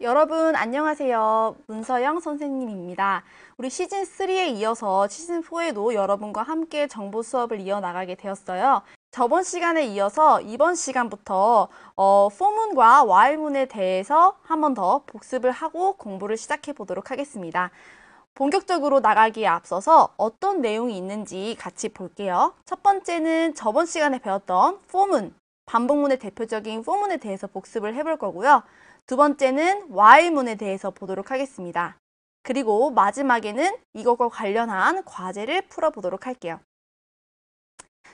여러분 안녕하세요. 문서영 선생님입니다. 우리 시즌3에 이어서 시즌4에도 여러분과 함께 정보 수업을 이어나가게 되었어요. 저번 시간에 이어서 이번 시간부터 for문과 while문에 대해서 한 번 더 복습을 하고 공부를 시작해 보도록 하겠습니다. 본격적으로 나가기에 앞서서 어떤 내용이 있는지 같이 볼게요. 첫 번째는 저번 시간에 배웠던 for문, 반복문의 대표적인 for문에 대해서 복습을 해볼 거고요. 두 번째는 while문에 대해서 보도록 하겠습니다. 그리고 마지막에는 이것과 관련한 과제를 풀어보도록 할게요.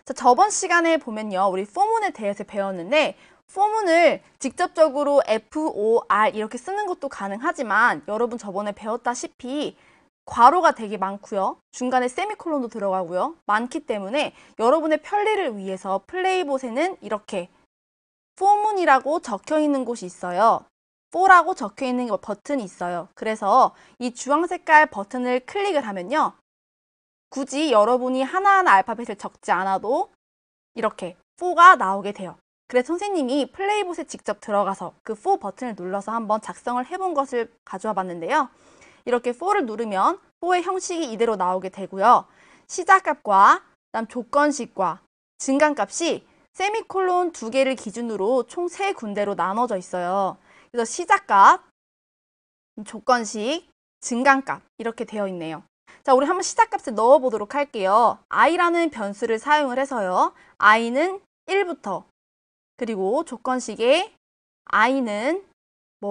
자, 저번 시간에 보면요. 우리 for문에 대해서 배웠는데 for문을 직접적으로 FOR 이렇게 쓰는 것도 가능하지만 여러분 저번에 배웠다시피 괄호가 되게 많고요. 중간에 세미콜론도 들어가고요. 많기 때문에 여러분의 편리를 위해서 플레이봇에는 이렇게 for문이라고 적혀 있는 곳이 있어요. for라고 적혀 있는 버튼이 있어요. 그래서 이 주황 색깔 버튼을 클릭을 하면요. 굳이 여러분이 하나하나 알파벳을 적지 않아도 이렇게 for가 나오게 돼요. 그래서 선생님이 플레이봇에 직접 들어가서 그 for 버튼을 눌러서 한번 작성을 해본 것을 가져와 봤는데요. 이렇게 for를 누르면 for의 형식이 이대로 나오게 되고요. 시작값과 그다음 조건식과 증가값이 세미콜론 2개를 기준으로 총 3군데로 나눠져 있어요. 그래서 시작값, 조건식, 증가값 이렇게 되어 있네요. 자, 우리 한번 시작값을 넣어보도록 할게요. i라는 변수를 사용을 해서요. i는 1부터 그리고 조건식에 i는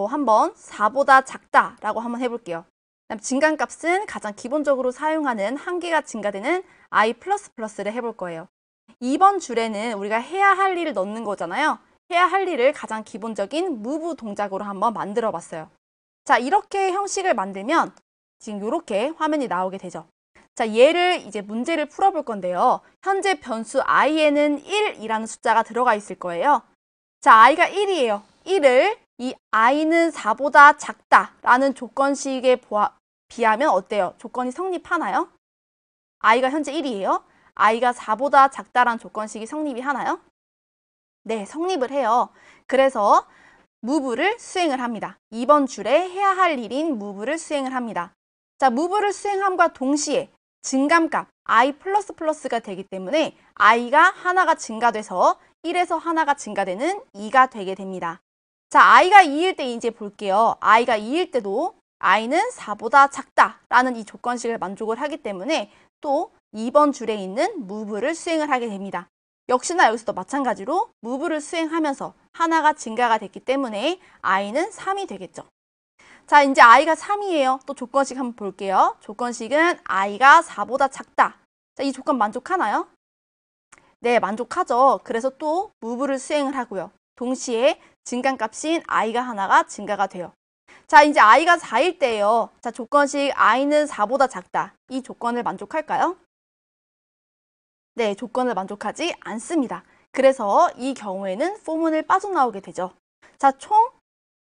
한번 4보다 작다라고 한번 해볼게요. 그다음 증가값은 가장 기본적으로 사용하는 한 개가 증가되는 i++를 해볼 거예요. 이번 줄에는 우리가 해야 할 일을 넣는 거잖아요. 해야 할 일을 가장 기본적인 move 동작으로 한번 만들어 봤어요. 자, 이렇게 형식을 만들면 지금 이렇게 화면이 나오게 되죠. 자, 얘를 이제 문제를 풀어볼 건데요. 현재 변수 i에는 1이라는 숫자가 들어가 있을 거예요. 자, i가 1이에요. 1을 이 i는 4보다 작다라는 조건식에 비하면 어때요? 조건이 성립하나요? i가 현재 1이에요. i가 4보다 작다라는 조건식이 성립이 하나요? 네, 성립을 해요. 그래서 move를 수행을 합니다. 이번 줄에 해야 할 일인 move를 수행을 합니다. 자, move를 수행함과 동시에 증감값 i++가 되기 때문에 i가 하나가 증가돼서 1에서 하나가 증가되는 2가 되게 됩니다. 자, i가 2일 때 이제 볼게요. i가 2일 때도 i는 4보다 작다라는 이 조건식을 만족을 하기 때문에 또 2번 줄에 있는 move를 수행을 하게 됩니다. 역시나 여기서도 마찬가지로 move를 수행하면서 하나가 증가가 됐기 때문에 i는 3이 되겠죠. 자, 이제 i가 3이에요. 또 조건식 한번 볼게요. 조건식은 i가 4보다 작다. 자, 이 조건 만족하나요? 네, 만족하죠. 그래서 또 move를 수행을 하고요. 동시에 증가값인 i가 하나가 증가가 돼요. 자, 이제 i가 4일 때예요. 자, 조건식 i는 4보다 작다. 이 조건을 만족할까요? 네, 조건을 만족하지 않습니다. 그래서 이 경우에는 for문을 빠져나오게 되죠. 자, 총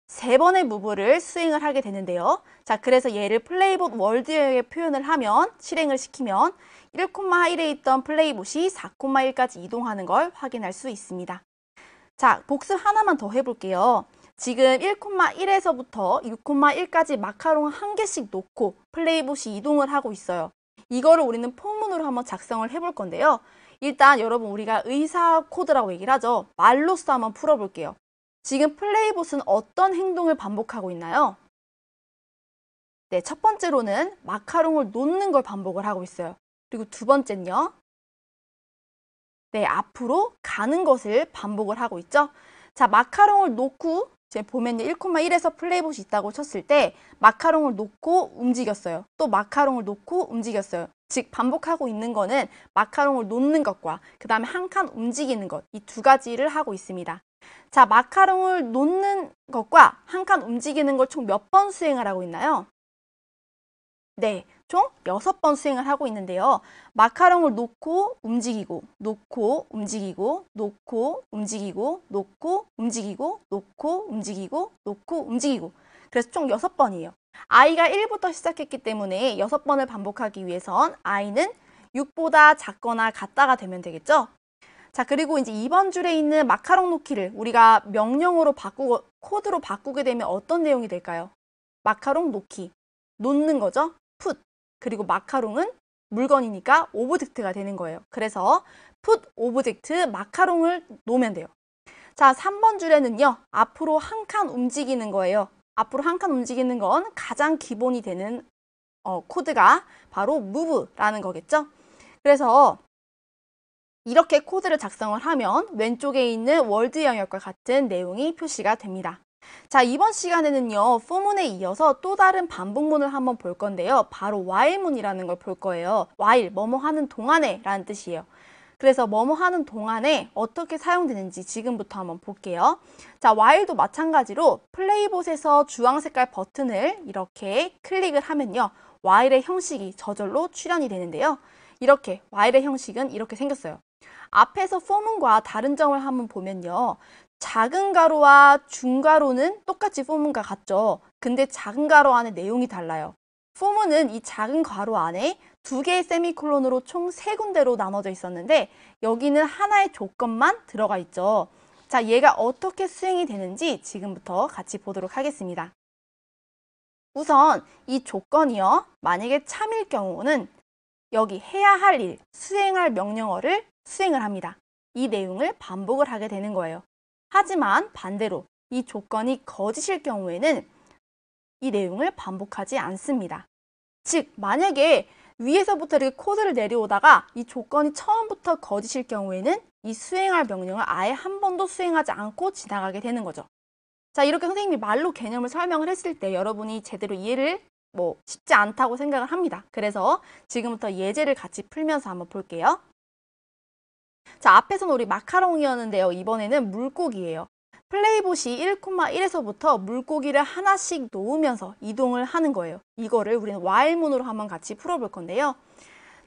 3번의 move를 수행을 하게 되는데요. 자, 그래서 얘를 플레이봇 월드에 표현을 하면, 실행을 시키면 1,1에 있던 플레이봇이 4,1까지 이동하는 걸 확인할 수 있습니다. 자, 복습 하나만 더 해볼게요. 지금 1,1에서부터 6,1까지 마카롱 한 개씩 놓고 플레이봇이 이동을 하고 있어요. 이거를 우리는 포문으로 한번 작성을 해볼 건데요. 일단 여러분 우리가 의사 코드라고 얘기를 하죠. 말로써 한번 풀어볼게요. 지금 플레이봇은 어떤 행동을 반복하고 있나요? 네, 첫 번째로는 마카롱을 놓는 걸 반복을 하고 있어요. 그리고 두 번째는요. 네, 앞으로 가는 것을 반복을 하고 있죠. 자, 마카롱을 놓고 지금 보면 1,1에서 플레이봇이 있다고 쳤을 때 마카롱을 놓고 움직였어요. 또 마카롱을 놓고 움직였어요. 즉 반복하고 있는 거는 마카롱을 놓는 것과 그 다음에 한 칸 움직이는 것, 이 두 가지를 하고 있습니다. 자, 마카롱을 놓는 것과 한 칸 움직이는 걸 총 몇 번 수행을 하고 있나요? 네, 총 6번 수행을 하고 있는데요. 마카롱을 놓고 움직이고, 놓고 움직이고, 놓고 움직이고, 놓고 움직이고, 놓고 움직이고, 놓고 움직이고. 그래서 총 6번이에요. i가 1부터 시작했기 때문에 6번을 반복하기 위해선 i는 6보다 작거나 같다가 되면 되겠죠? 자, 그리고 이제 이번 줄에 있는 마카롱 놓기를 우리가 명령어로 코드로 바꾸게 되면 어떤 내용이 될까요? 마카롱 놓기, 놓는 거죠. put. 그리고 마카롱은 물건이니까 오브젝트가 되는 거예요. 그래서 put 오브젝트 마카롱을 놓으면 돼요. 자, 3번 줄에는요. 앞으로 한 칸 움직이는 거예요. 앞으로 한 칸 움직이는 건 가장 기본이 되는 코드가 바로 move라는 거겠죠. 그래서 이렇게 코드를 작성을 하면 왼쪽에 있는 월드 영역과 같은 내용이 표시가 됩니다. 자, 이번 시간에는요, for문에 이어서 또 다른 반복문을 한번 볼 건데요. 바로 while문이라는 걸 볼 거예요. while, 뭐뭐 하는 동안에 라는 뜻이에요. 그래서 뭐뭐 하는 동안에 어떻게 사용되는지 지금부터 한번 볼게요. 자, while도 마찬가지로 플레이봇에서 주황 색깔 버튼을 이렇게 클릭을 하면요. while의 형식이 저절로 출현이 되는데요. 이렇게 while의 형식은 이렇게 생겼어요. 앞에서 for문과 다른 점을 한번 보면요. 작은 가로와 중가로는 똑같이 for문과 같죠. 근데 작은 가로 안에 내용이 달라요. for문은 이 작은 가로 안에 두 개의 세미콜론으로 총 3군데로 나눠져 있었는데 여기는 하나의 조건만 들어가 있죠. 자, 얘가 어떻게 수행이 되는지 지금부터 같이 보도록 하겠습니다. 우선 이 조건이요. 만약에 참일 경우는 여기 해야 할 일, 수행할 명령어를 수행을 합니다. 이 내용을 반복을 하게 되는 거예요. 하지만 반대로 이 조건이 거짓일 경우에는 이 내용을 반복하지 않습니다. 즉, 만약에 위에서부터 이렇게 코드를 내려오다가 이 조건이 처음부터 거짓일 경우에는 이 수행할 명령을 아예 한 번도 수행하지 않고 지나가게 되는 거죠. 자, 이렇게 선생님이 말로 개념을 설명을 했을 때 여러분이 제대로 이해를 쉽지 않다고 생각을 합니다. 그래서 지금부터 예제를 같이 풀면서 한번 볼게요. 자, 앞에서는 우리 마카롱이었는데요. 이번에는 물고기예요. 플레이봇이 1,1에서부터 물고기를 하나씩 놓으면서 이동을 하는 거예요. 이거를 우리는 while문으로 한번 같이 풀어볼 건데요.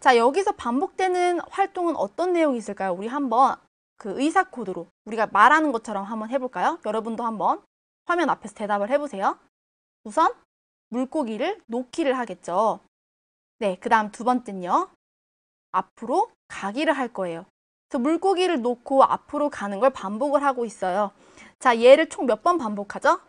자, 여기서 반복되는 활동은 어떤 내용이 있을까요? 우리 한번 그 의사 코드로 우리가 말하는 것처럼 한번 해볼까요? 여러분도 한번 화면 앞에서 대답을 해보세요. 우선 물고기를 놓기를 하겠죠. 네, 그 다음 두 번째는요. 앞으로 가기를 할 거예요. 그래서 물고기를 놓고 앞으로 가는 걸 반복을 하고 있어요. 자, 얘를 총 몇 번 반복하죠?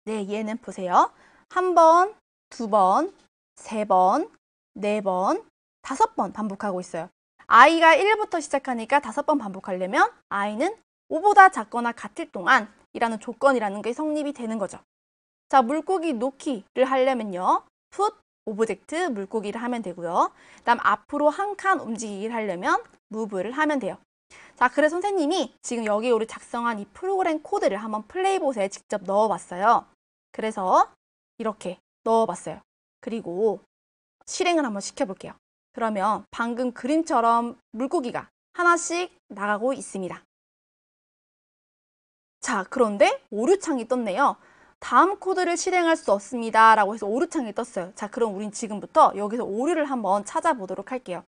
네, 얘는 보세요. 1번, 2번, 3번, 4번, 5번 반복하고 있어요. i가 1부터 시작하니까 5번 반복하려면 i는 5보다 작거나 같을 동안 이라는 조건이라는 게 성립이 되는 거죠. 자, 물고기 놓기를 하려면요. put 오브젝트 물고기를 하면 되고요. 그다음 앞으로 한 칸 움직이기를 하려면 move를 하면 돼요. 자, 그래서 선생님이 지금 여기 우리 작성한 이 프로그램 코드를 한번 플레이봇에 직접 넣어봤어요. 그래서 이렇게 넣어봤어요. 그리고 실행을 한번 시켜볼게요. 그러면 방금 그림처럼 물고기가 하나씩 나가고 있습니다. 자, 그런데 오류창이 떴네요. 다음 코드를 실행할 수 없습니다 라고 해서 오류창이 떴어요. 자, 그럼 우린 지금부터 여기서 오류를 한번 찾아보도록 할게요.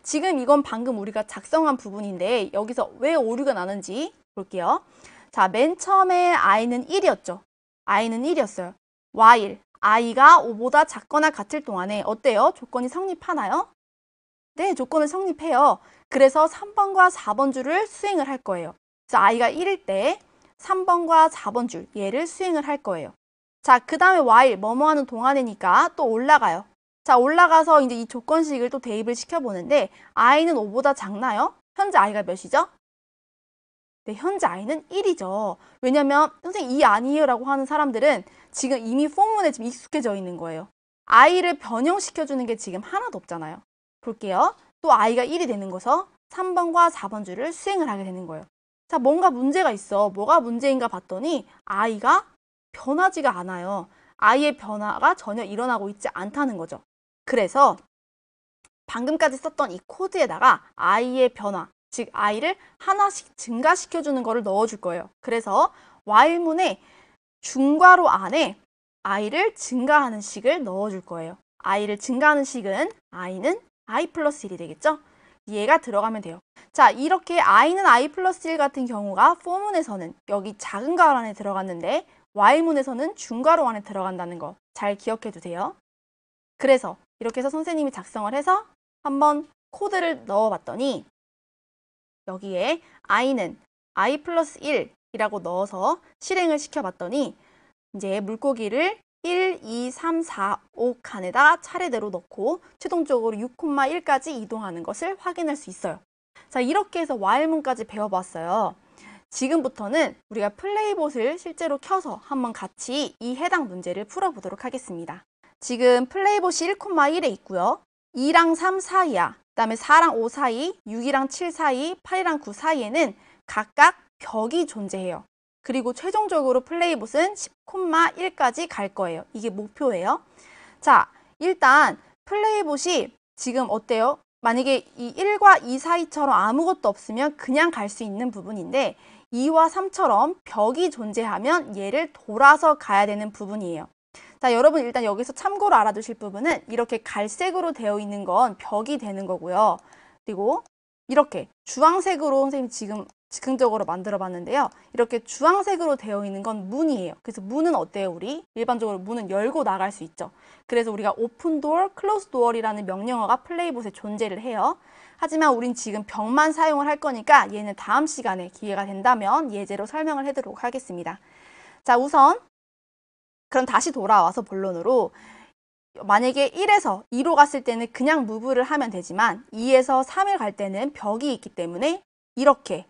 지금 이건 방금 우리가 작성한 부분인데 여기서 왜 오류가 나는지 볼게요. 자, 맨 처음에 i는 1이었죠. i는 1이었어요. while i가 5보다 작거나 같을 동안에 어때요? 조건이 성립하나요? 네, 조건을 성립해요. 그래서 3번과 4번 줄을 수행을 할 거예요. 그래서 i가 1일 때 3번과 4번 줄 얘를 수행을 할 거예요. 자, 그 다음에 while 뭐뭐 하는 동안이니까 또 올라가요. 자, 올라가서 이제 이 조건식을 또 대입을 시켜보는데 i는 5보다 작나요? 현재 i가 몇이죠? 네, 현재 i는 1이죠. 왜냐면 선생님 이 아니에요 라고 하는 사람들은 지금 이미 포문에 좀 익숙해져 있는 거예요. i를 변형시켜주는 게 지금 하나도 없잖아요. 볼게요. 또 i가 1이 되는 거서 3번과 4번 줄을 수행을 하게 되는 거예요. 자, 뭔가 문제가 있어. 뭐가 문제인가 봤더니 i가 변하지가 않아요. i의 변화가 전혀 일어나고 있지 않다는 거죠. 그래서 방금까지 썼던 이 코드에다가 i의 변화, 즉 i를 하나씩 증가시켜주는 거를 넣어줄 거예요. 그래서 while문의 중괄호 안에 i를 증가하는 식을 넣어줄 거예요. i를 증가하는 식은 i는 i 플러스 1이 되겠죠? 얘가 들어가면 돼요. 자, 이렇게 i는 i 플러스 1 같은 경우가 for문에서는 여기 작은 괄호 안에 들어갔는데 while문에서는 중괄호 안에 들어간다는 거 잘 기억해 두세요. 그래서 이렇게 해서 선생님이 작성을 해서 한번 코드를 넣어봤더니 여기에 i는 i 플러스 1 이라고 넣어서 실행을 시켜봤더니 이제 물고기를 1, 2, 3, 4, 5칸에다 차례대로 넣고 최종적으로 6,1까지 이동하는 것을 확인할 수 있어요. 자, 이렇게 해서 while문까지 배워봤어요. 지금부터는 우리가 플레이봇을 실제로 켜서 한번 같이 이 해당 문제를 풀어보도록 하겠습니다. 지금 플레이봇이 1,1에 있고요. 2랑 3 사이야. 그 다음에 4랑 5 사이, 6이랑 7 사이, 8이랑 9 사이에는 각각 벽이 존재해요. 그리고 최종적으로 플레이봇은 10,1까지 갈 거예요. 이게 목표예요. 자, 일단 플레이봇이 지금 어때요? 만약에 이 1과 2 사이처럼 아무것도 없으면 그냥 갈 수 있는 부분인데 2와 3처럼 벽이 존재하면 얘를 돌아서 가야 되는 부분이에요. 자, 여러분 일단 여기서 참고로 알아두실 부분은 이렇게 갈색으로 되어 있는 건 벽이 되는 거고요. 그리고 이렇게 주황색으로 선생님이 지금 즉흥적으로 만들어 봤는데요. 이렇게 주황색으로 되어 있는 건 문이에요. 그래서 문은 어때요? 우리 일반적으로 문은 열고 나갈 수 있죠. 그래서 우리가 open door, close door이라는 명령어가 플레이봇에 존재를 해요. 하지만 우린 지금 벽만 사용을 할 거니까 얘는 다음 시간에 기회가 된다면 예제로 설명을 해드리도록 하겠습니다. 자, 우선 그럼 다시 돌아와서 본론으로 만약에 1에서 2로 갔을 때는 그냥 muve를 하면 되지만 2에서 3을 갈 때는 벽이 있기 때문에 이렇게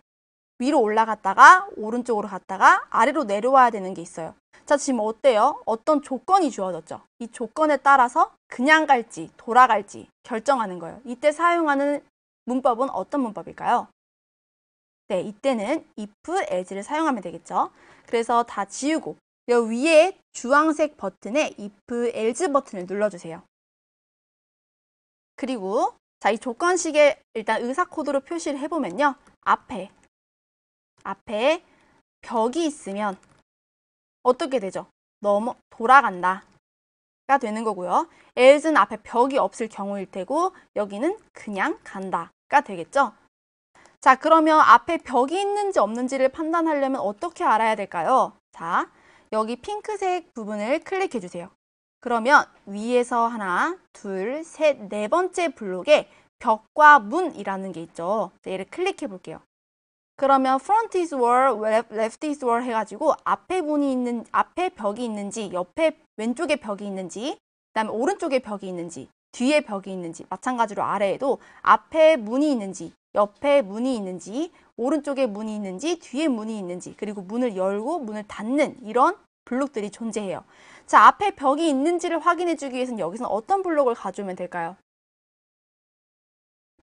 위로 올라갔다가 오른쪽으로 갔다가 아래로 내려와야 되는 게 있어요. 자, 지금 어때요? 어떤 조건이 주어졌죠? 이 조건에 따라서 그냥 갈지 돌아갈지 결정하는 거예요. 이때 사용하는 문법은 어떤 문법일까요? 네, 이때는 if, as를 사용하면 되겠죠. 그래서 다 지우고 여기 위에 주황색 버튼에 if, else 버튼을 눌러주세요. 그리고 자, 이 조건식에 일단 의사 코드로 표시를 해보면요. 앞에 벽이 있으면 어떻게 되죠? 돌아간다 가 되는 거고요. else는 앞에 벽이 없을 경우일 테고 여기는 그냥 간다가 되겠죠. 자, 그러면 앞에 벽이 있는지 없는지를 판단하려면 어떻게 알아야 될까요? 자, 여기 핑크색 부분을 클릭해 주세요. 그러면 위에서 하나, 둘, 셋, 네 번째 블록에 벽과 문이라는 게 있죠. 얘를 클릭해 볼게요. 그러면 front is wall, left is wall 해가지고 앞에 벽이 있는지, 옆에 왼쪽에 벽이 있는지, 그다음에 오른쪽에 벽이 있는지, 뒤에 벽이 있는지, 마찬가지로 아래에도 앞에 문이 있는지, 옆에 문이 있는지, 오른쪽에 문이 있는지, 뒤에 문이 있는지, 그리고 문을 열고 문을 닫는 이런 블록들이 존재해요. 자, 앞에 벽이 있는지를 확인해 주기 위해서는 여기서는 어떤 블록을 가져오면 될까요?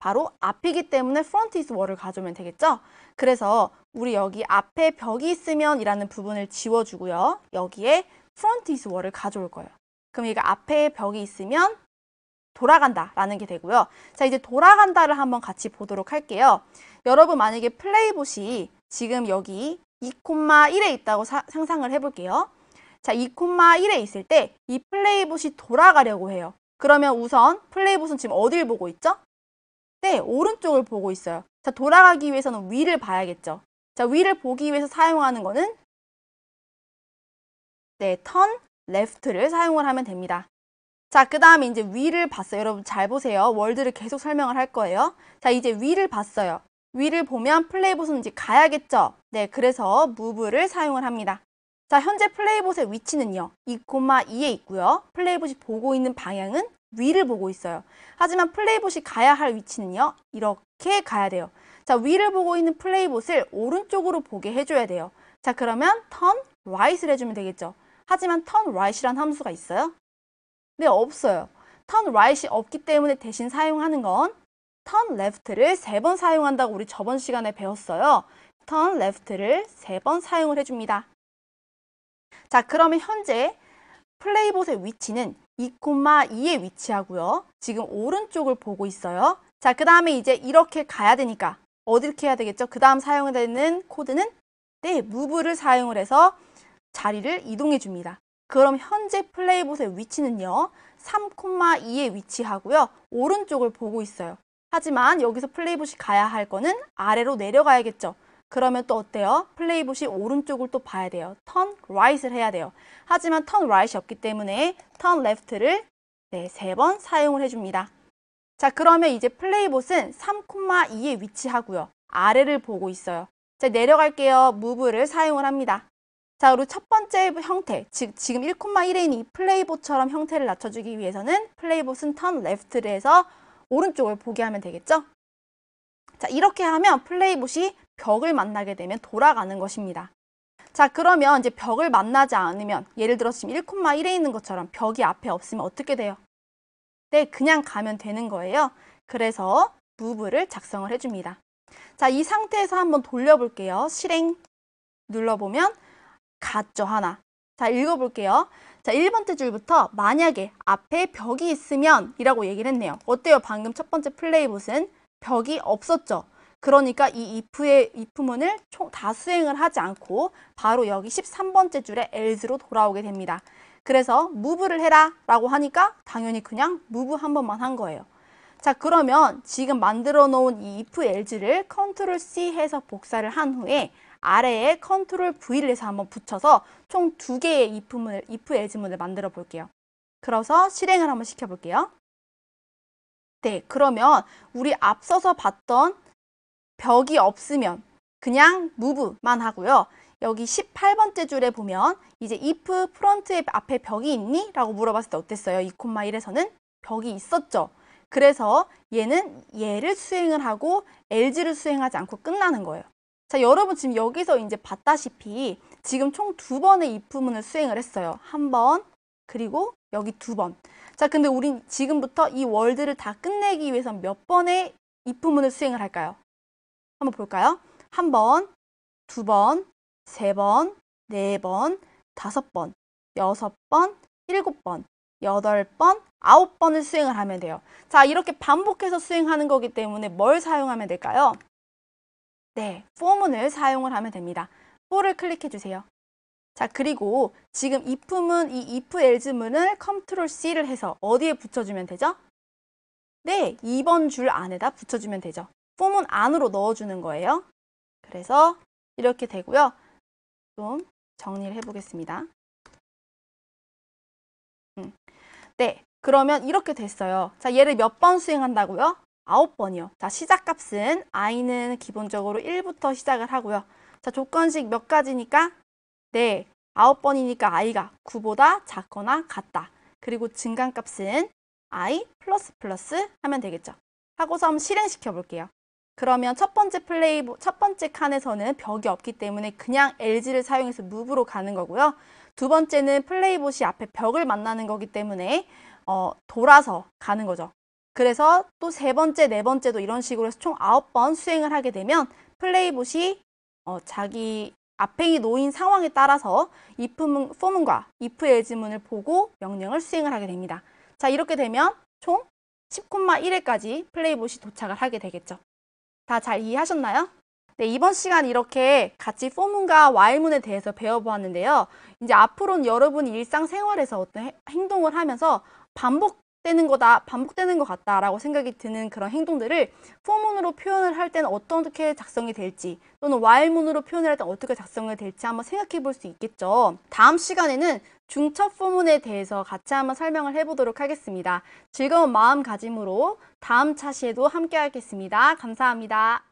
바로 앞이기 때문에 front is wall을 가져오면 되겠죠? 그래서 우리 여기 앞에 벽이 있으면 이라는 부분을 지워주고요. 여기에 front is wall을 가져올 거예요. 그럼 얘가 앞에 벽이 있으면 돌아간다 라는 게 되고요. 자, 이제 돌아간다를 한번 같이 보도록 할게요. 여러분 만약에 플레이봇이 지금 여기 2,1에 있다고 상상을 해볼게요. 자, 2,1에 있을 때 이 플레이봇이 돌아가려고 해요. 그러면 우선 플레이봇은 지금 어딜 보고 있죠? 네, 오른쪽을 보고 있어요. 자, 돌아가기 위해서는 위를 봐야겠죠. 자, 위를 보기 위해서 사용하는 거는 네, turn left를 사용을 하면 됩니다. 자, 그 다음에 이제 위를 봤어요. 여러분 잘 보세요. 월드를 계속 설명을 할 거예요. 자, 이제 위를 봤어요. 위를 보면 플레이봇은 이제 가야겠죠. 네, 그래서 move를 사용을 합니다. 자, 현재 플레이봇의 위치는요. 2,2에 있고요. 플레이봇이 보고 있는 방향은 위를 보고 있어요. 하지만 플레이봇이 가야 할 위치는요. 이렇게 가야 돼요. 자, 위를 보고 있는 플레이봇을 오른쪽으로 보게 해줘야 돼요. 자, 그러면 turn right을 해주면 되겠죠. 하지만 turn right이란 함수가 있어요? 네, 없어요. turn right이 없기 때문에 대신 사용하는 건 turn left를 3번 사용한다고 우리 저번 시간에 배웠어요. turn left를 3번 사용을 해줍니다. 자, 그러면 현재 플레이봇의 위치는 2,2에 위치하고요. 지금 오른쪽을 보고 있어요. 자, 그 다음에 이제 이렇게 가야 되니까 어떻게 해야 되겠죠? 그 다음 사용되는 코드는 네, move를 사용을 해서 자리를 이동해 줍니다. 그럼 현재 플레이봇의 위치는요. 3,2에 위치하고요. 오른쪽을 보고 있어요. 하지만 여기서 플레이봇이 가야 할 거는 아래로 내려가야겠죠. 그러면 또 어때요? 플레이봇이 오른쪽을 또 봐야 돼요. turn right을 해야 돼요. 하지만 turn right이 없기 때문에 turn left를 네, 3번 사용을 해줍니다. 자, 그러면 이제 플레이봇은 3,2에 위치하고요. 아래를 보고 있어요. 자, 내려갈게요. move를 사용을 합니다. 자, 그리고 첫 번째 형태, 즉 지금 1,1에 있는 이 플레이봇처럼 형태를 낮춰주기 위해서는 플레이봇은 turn left를 해서 오른쪽을 보게 하면 되겠죠? 자, 이렇게 하면 플레이봇이 벽을 만나게 되면 돌아가는 것입니다. 자, 그러면 이제 벽을 만나지 않으면, 예를 들어 지금 1,1에 있는 것처럼 벽이 앞에 없으면 어떻게 돼요? 네, 그냥 가면 되는 거예요. 그래서 move를 작성을 해줍니다. 자, 이 상태에서 한번 돌려볼게요. 실행 눌러보면 같죠, 하나. 자, 읽어볼게요. 자, 1번째 줄부터 만약에 앞에 벽이 있으면 이라고 얘기를 했네요. 어때요? 방금 첫 번째 플레이봇은 벽이 없었죠. 그러니까 이 if문을 다 수행을 하지 않고 바로 여기 13번째 줄에 else로 돌아오게 됩니다. 그래서 move를 해라 라고 하니까 당연히 그냥 move 한 번만 한 거예요. 자, 그러면 지금 만들어 놓은 이 if else를 Ctrl C 해서 복사를 한 후에 아래에 Ctrl V를 해서 한번 붙여서 총 2개의 if else문을 만들어 볼게요. 그래서 실행을 한번 시켜볼게요. 네, 그러면 우리 앞서서 봤던 벽이 없으면 그냥 move만 하고요. 여기 18번째 줄에 보면 이제 if 프론트에 앞에 벽이 있니? 라고 물어봤을 때 어땠어요? 2,1에서는 벽이 있었죠. 그래서 얘를 수행을 하고 else를 수행하지 않고 끝나는 거예요. 자, 여러분 지금 여기서 이제 봤다시피 지금 총 2번의 if문을 수행을 했어요. 한 번, 그리고 여기 2번. 자, 근데 우린 지금부터 이 월드를 다 끝내기 위해서 몇 번의 if문을 수행을 할까요? 한번 볼까요? 한 번, 2번, 3번, 4번, 5번, 6번, 7번, 8번, 9번을 수행을 하면 돼요. 자, 이렇게 반복해서 수행하는 거기 때문에 뭘 사용하면 될까요? 네, for문을 사용을 하면 됩니다. for를 클릭해 주세요. 자, 그리고 지금 if문, 이 if else문을 Ctrl C를 해서 어디에 붙여주면 되죠? 네, 2번 줄 안에다 붙여주면 되죠. for문 안으로 넣어주는 거예요. 그래서 이렇게 되고요. 좀 정리를 해보겠습니다. 네, 그러면 이렇게 됐어요. 자, 얘를 몇 번 수행한다고요? 9번이요. 자, 시작값은 i는 기본적으로 1부터 시작을 하고요. 자, 조건식 몇 가지니까? 네, 9번이니까 i가 9보다 작거나 같다. 그리고 증가값은 i 플러스 플러스 하면 되겠죠. 하고서 한번 실행시켜 볼게요. 그러면 첫 번째 칸에서는 벽이 없기 때문에 그냥 else를 사용해서 move로 가는 거고요. 두 번째는 플레이봇이 앞에 벽을 만나는 거기 때문에 돌아서 가는 거죠. 그래서 또 세 번째, 네 번째도 이런 식으로 해서 총 9번 수행을 하게 되면 플레이봇이 자기 앞에 놓인 상황에 따라서 for문과 if else문을 보고 명령을 수행을 하게 됩니다. 자, 이렇게 되면 총 10,1회까지 플레이봇이 도착을 하게 되겠죠. 다 잘 이해하셨나요? 네, 이번 시간 이렇게 같이 for문과 while문에 대해서 배워보았는데요. 이제 앞으로는 여러분이 일상생활에서 어떤 행동을 하면서 반복되는 것 같다라고 생각이 드는 그런 행동들을 for문으로 표현을 할 때는 어떻게 작성이 될지, 또는 while문으로 표현을 할 때는 어떻게 작성이 될지 한번 생각해 볼 수 있겠죠. 다음 시간에는 중첩 for문에 대해서 같이 한번 설명을 해보도록 하겠습니다. 즐거운 마음가짐으로 다음 차시에도 함께 하겠습니다. 감사합니다.